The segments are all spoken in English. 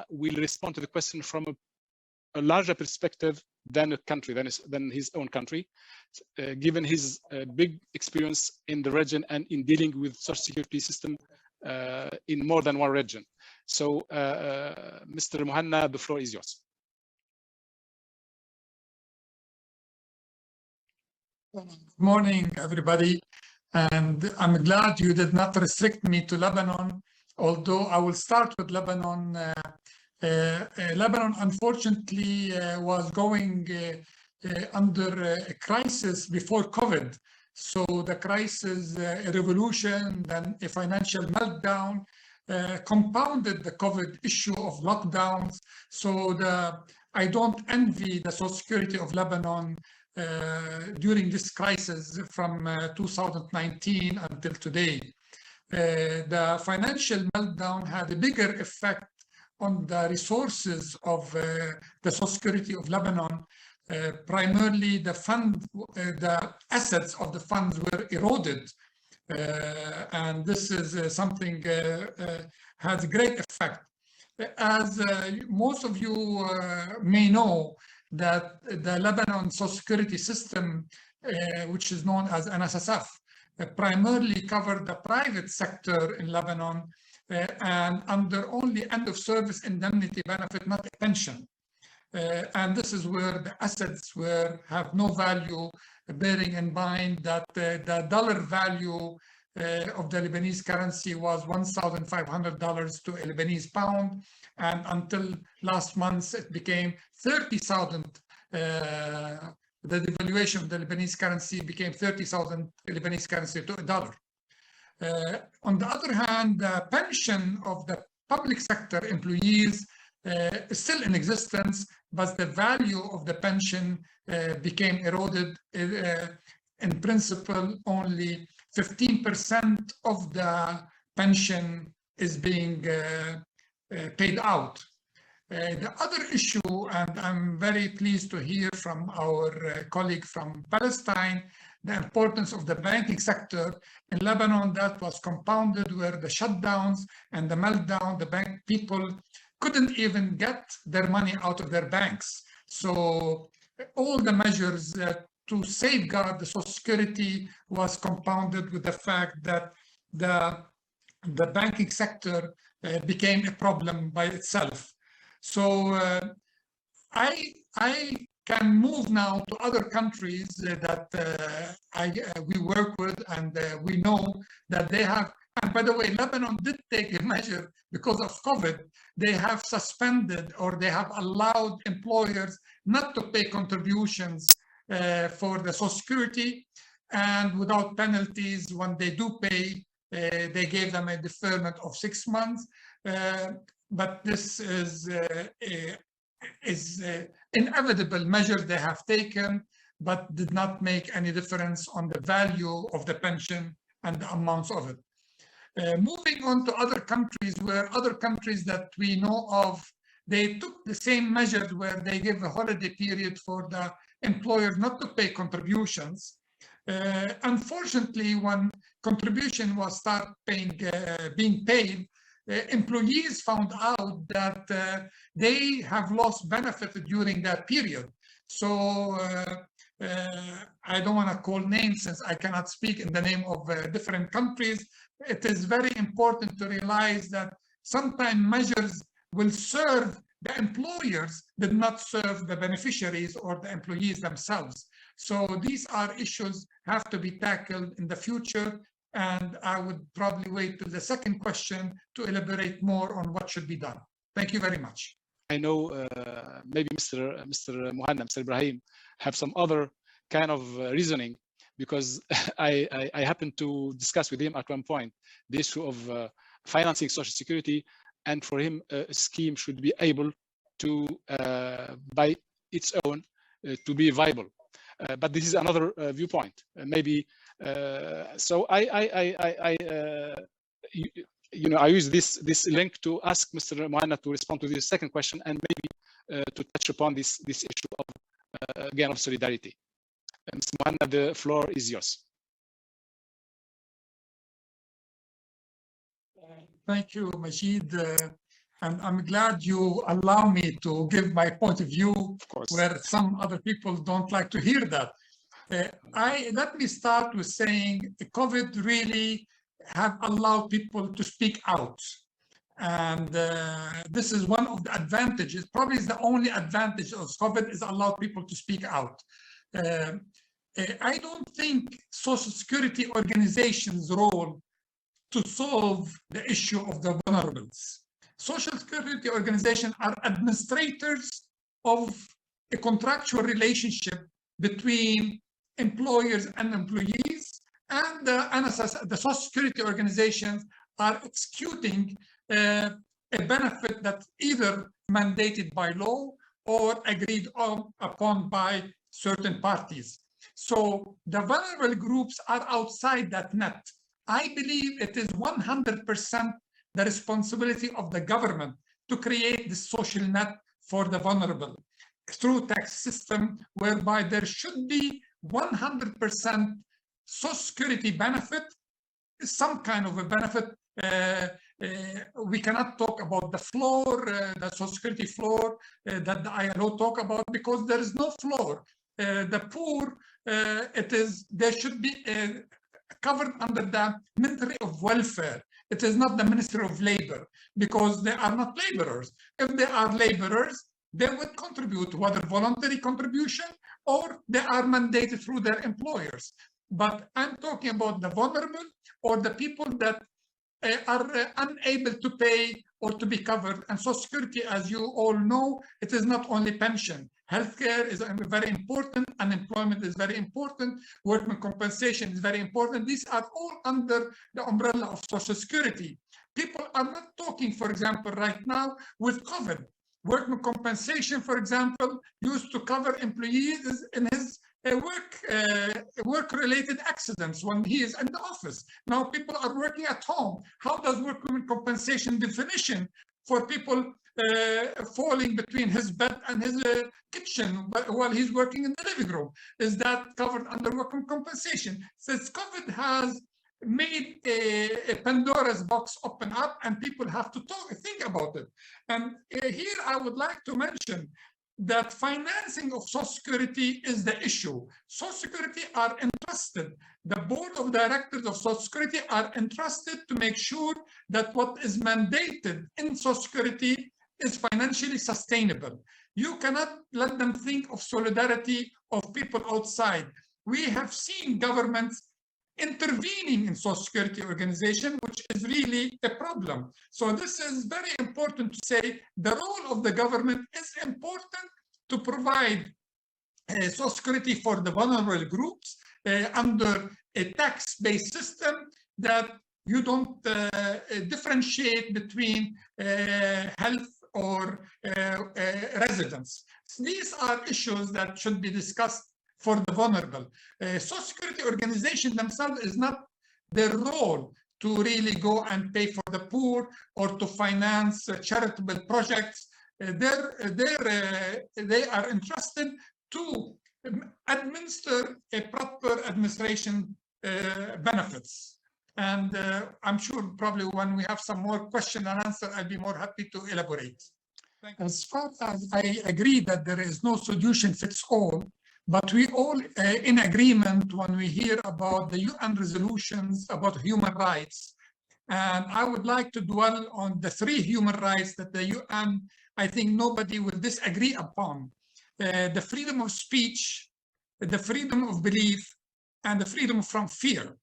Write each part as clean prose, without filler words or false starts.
will respond to the question from a larger perspective than a country, than his own country, given his big experience in the region and in dealing with social security system in more than one region. So, Mr. Muhanna, the floor is yours. Good morning, everybody. And I'm glad you did not restrict me to Lebanon, although I will start with Lebanon. Lebanon, unfortunately, was going under a crisis before COVID. So the crisis, a revolution, then a financial meltdown, compounded the COVID issue of lockdowns. So I don't envy the social security of Lebanon during this crisis from 2019 until today. The financial meltdown had a bigger effect on the resources of the social security of Lebanon. Primarily, the assets of the funds were eroded. And this is something has a great effect. As most of you may know, that the Lebanon social security system, which is known as NSSF, primarily covered the private sector in Lebanon and under only end of service indemnity benefit, not a pension. And this is where the assets have no value, bearing in mind that the dollar value of the Lebanese currency was $1,500 to a Lebanese pound, and until last month it became 30,000. The devaluation of the Lebanese currency became 30,000 Lebanese currency to a dollar. On the other hand, the pension of the public sector employees is still in existence, but the value of the pension became eroded. In principle, only 15% of the pension is being paid out. The other issue, and I'm very pleased to hear from our colleague from Palestine, the importance of the banking sector in Lebanon that was compounded where the shutdowns and the meltdown, the bank people couldn't even get their money out of their banks. So all the measures to safeguard the social security was compounded with the fact that the banking sector became a problem by itself. So I can move now to other countries that we work with, and we know that they have, and by the way, Lebanon did take a measure because of COVID. They have suspended, or they have allowed employers not to pay contributions for the social security, and without penalties. When they do pay, they gave them a deferment of 6 months. But this is inevitable measure they have taken, but did not make any difference on the value of the pension and the amounts of it. Moving on to other countries, where other countries that we know of, they took the same measures where they gave a holiday period for the employers not to pay contributions. Unfortunately, when contribution was being paid, employees found out that they have lost benefit during that period. So I don't want to call names since I cannot speak in the name of different countries. It is very important to realize that sometimes measures will serve the employers, did not serve the beneficiaries or the employees themselves. So these are issues have to be tackled in the future. And I would probably wait to the second question to elaborate more on what should be done. Thank you very much. I know maybe Mr. Muhanna, Mr. Ibrahim, have some other kind of reasoning, because I happened to discuss with him at one point the issue of financing Social Security, and for him a scheme should be able to, by its own, to be viable. But this is another viewpoint. Maybe so. I use this link to ask Mr. Muhanna to respond to this second question, and maybe to touch upon this issue of again of solidarity. Mr. Muhanna, the floor is yours. Thank you, Majid. And I'm glad you allow me to give my point of view, Of course. where some other people don't like to hear that. Let me start with saying COVID really have allowed people to speak out. And this is one of the advantages, probably is the only advantage of COVID, is allowed people to speak out. I don't think Social Security organizations' role to solve the issue of the vulnerables. Social Security organizations are administrators of a contractual relationship between employers and employees, and the Social Security organizations are executing a benefit that's either mandated by law or agreed upon by certain parties. So the vulnerable groups are outside that net. I believe it is 100% the responsibility of the government to create the social net for the vulnerable through tax system, whereby there should be 100% Social Security benefit, some kind of a benefit. We cannot talk about the floor, the Social Security floor that the ILO talk about, because there is no floor. The poor, they should be covered under the Ministry of Welfare. It is not the Ministry of Labor, because they are not laborers. If they are laborers, they would contribute, whether voluntary contribution or they are mandated through their employers. But I'm talking about the vulnerable or the people that are unable to pay or to be covered. And Social Security, as you all know, it is not only pension. Healthcare is very important, unemployment is very important, workman compensation is very important. These are all under the umbrella of Social Security. People are not talking, for example, right now with COVID. Workman compensation, for example, used to cover employees in his work-related accidents when he is in the office. Now people are working at home. How does workman compensation definition for people falling between his bed and his kitchen while he's working in the living room? Is that covered under workman compensation? Since COVID has made a Pandora's box open up, and people have to think about it. And here I would like to mention that financing of Social Security is the issue. Social Security are entrusted, the board of directors of Social Security are entrusted to make sure that what is mandated in Social Security is financially sustainable. You cannot let them think of solidarity of people outside. We have seen governments intervening in Social Security organization, which is really a problem. So this is very important to say. The role of the government is important to provide Social Security for the vulnerable groups under a tax-based system that you don't differentiate between health or residence. These are issues that should be discussed for the vulnerable. Social Security organization themselves is not their role to really go and pay for the poor or to finance charitable projects. They are entrusted to administer a proper administration benefits. And I'm sure probably when we have some more question and answer, I'll be more happy to elaborate. As far as I agree that there is no solution fits all, but we all in agreement when we hear about the UN resolutions about human rights. And I would like to dwell on the 3 human rights that the UN, I think nobody will disagree upon. The freedom of speech, the freedom of belief, and the freedom from fear.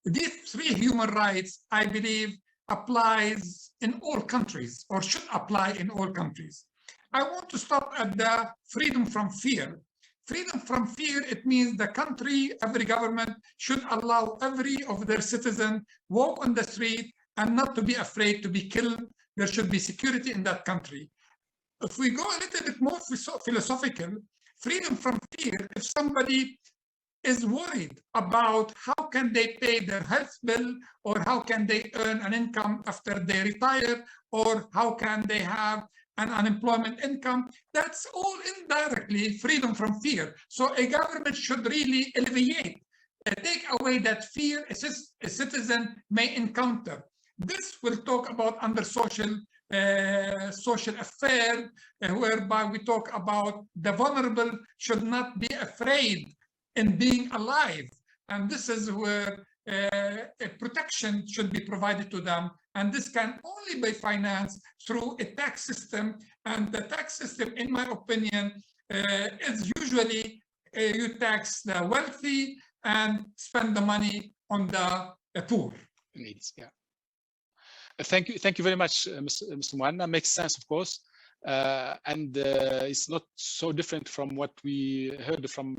These 3 human rights, I believe, applies in all countries or should apply in all countries. I want to stop at the freedom from fear. Freedom from fear, it means the country, every government should allow every of their citizens walk on the street and not to be afraid to be killed. There should be security in that country. If we go a little bit more philosophical, freedom from fear, if somebody is worried about how can they pay their health bill, or how can they earn an income after they retire, or how can they have an unemployment income, that's all indirectly freedom from fear. So a government should really alleviate, take away that fear a citizen may encounter. This we'll talk about under social social affair, whereby we talk about the vulnerable should not be afraid in being alive. And this is where a protection should be provided to them. And this can only be financed through a tax system. And the tax system, in my opinion, is usually you tax the wealthy and spend the money on the poor. Needs, yeah. Thank you very much, Mr. Muhanna. Makes sense, of course, and it's not so different from what we heard from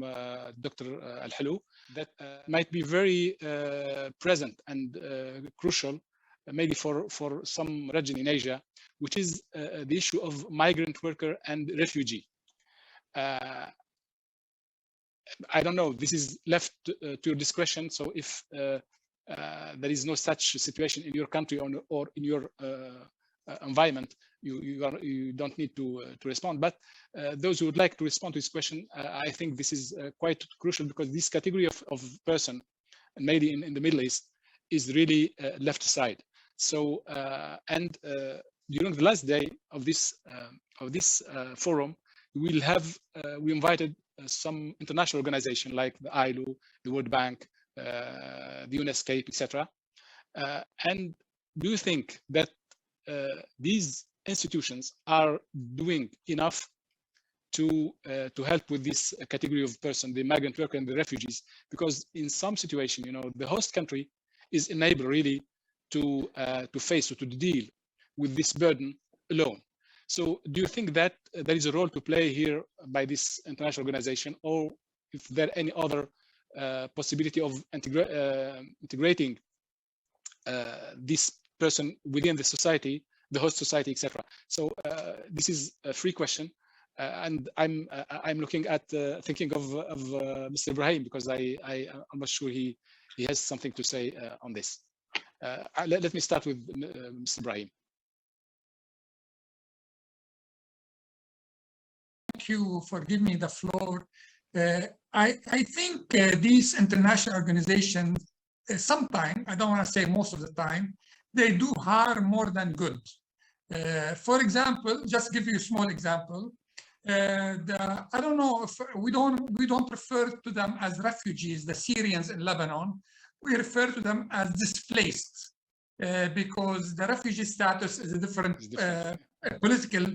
Dr. Al-Halou. That might be very present and crucial, maybe for some region in Asia, which is the issue of migrant worker and refugee. I don't know. This is left to your discretion. So if there is no such situation in your country or in your environment, you don't need to respond. But those who would like to respond to this question, I think this is quite crucial, because this category of person, maybe in the Middle East, is really left aside. So and during the last day of this forum, we invited some international organization like the ILO, the World Bank, the UNESCAPE, etc. And do you think that these institutions are doing enough to help with this category of person, the migrant worker and the refugees? Because in some situation, the host country is unable really to face or to deal with this burden alone. So do you think that there is a role to play here by this international organization, or if there any other possibility of integrating this person within the society, the host society, etc.? So this is a free question, and I'm looking at thinking of Mr. Ibrahim, because I'm not sure he has something to say on this. Let me start with Mr. Ibrahim. Thank you for giving me the floor. I think these international organizations, sometimes, I don't want to say most of the time, they do harm more than good. For example, just give you a small example. I don't know if we don't refer to them as refugees, the Syrians in Lebanon. We refer to them as displaced, because the refugee status is a different political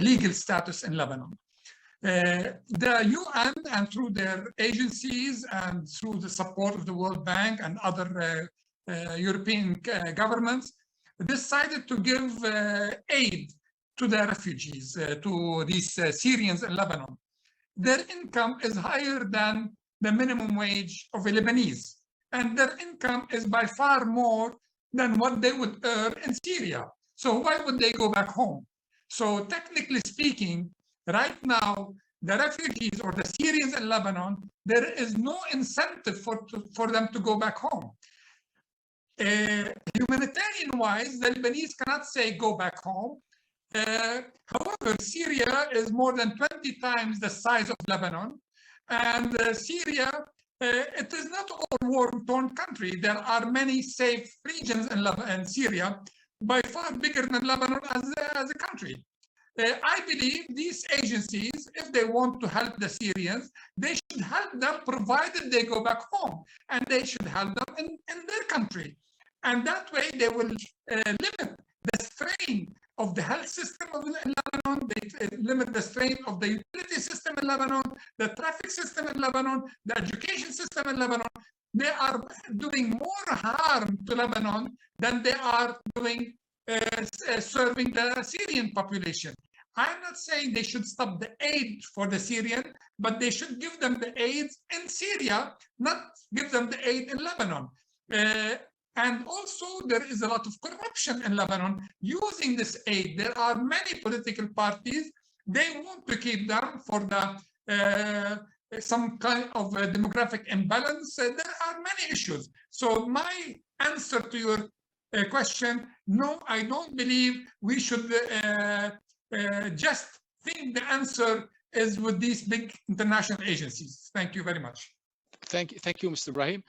legal status in Lebanon. The UN, and through their agencies and through the support of the World Bank and other European governments, decided to give aid to the refugees, to these Syrians in Lebanon. Their income is higher than the minimum wage of a Lebanese, and their income is by far more than what they would earn in Syria. So why would they go back home? So technically speaking, right now, the refugees or the Syrians in Lebanon, there is no incentive for them to go back home. Humanitarian-wise, the Lebanese cannot say go back home. However, Syria is more than 20 times the size of Lebanon, and Syria, it is not all war-torn country. There are many safe regions in Syria, by far bigger than Lebanon as a country. I believe these agencies, if they want to help the Syrians, they should help them provided they go back home, and they should help them in their country. And that way they will limit the strain of the health system in Lebanon, they limit the strain of the utility system in Lebanon, the traffic system in Lebanon, the education system in Lebanon. They are doing more harm to Lebanon than they are doing serving the Syrian population. I'm not saying they should stop the aid for the Syrian, but they should give them the aid in Syria, not give them the aid in Lebanon. And also, there is a lot of corruption in Lebanon using this aid. There are many political parties. They want to keep them for the some kind of demographic imbalance. There are many issues. So my answer to your question, no, I don't believe we should just think the answer is with these big international agencies. Thank you very much. Thank you, Mr. Ibrahim.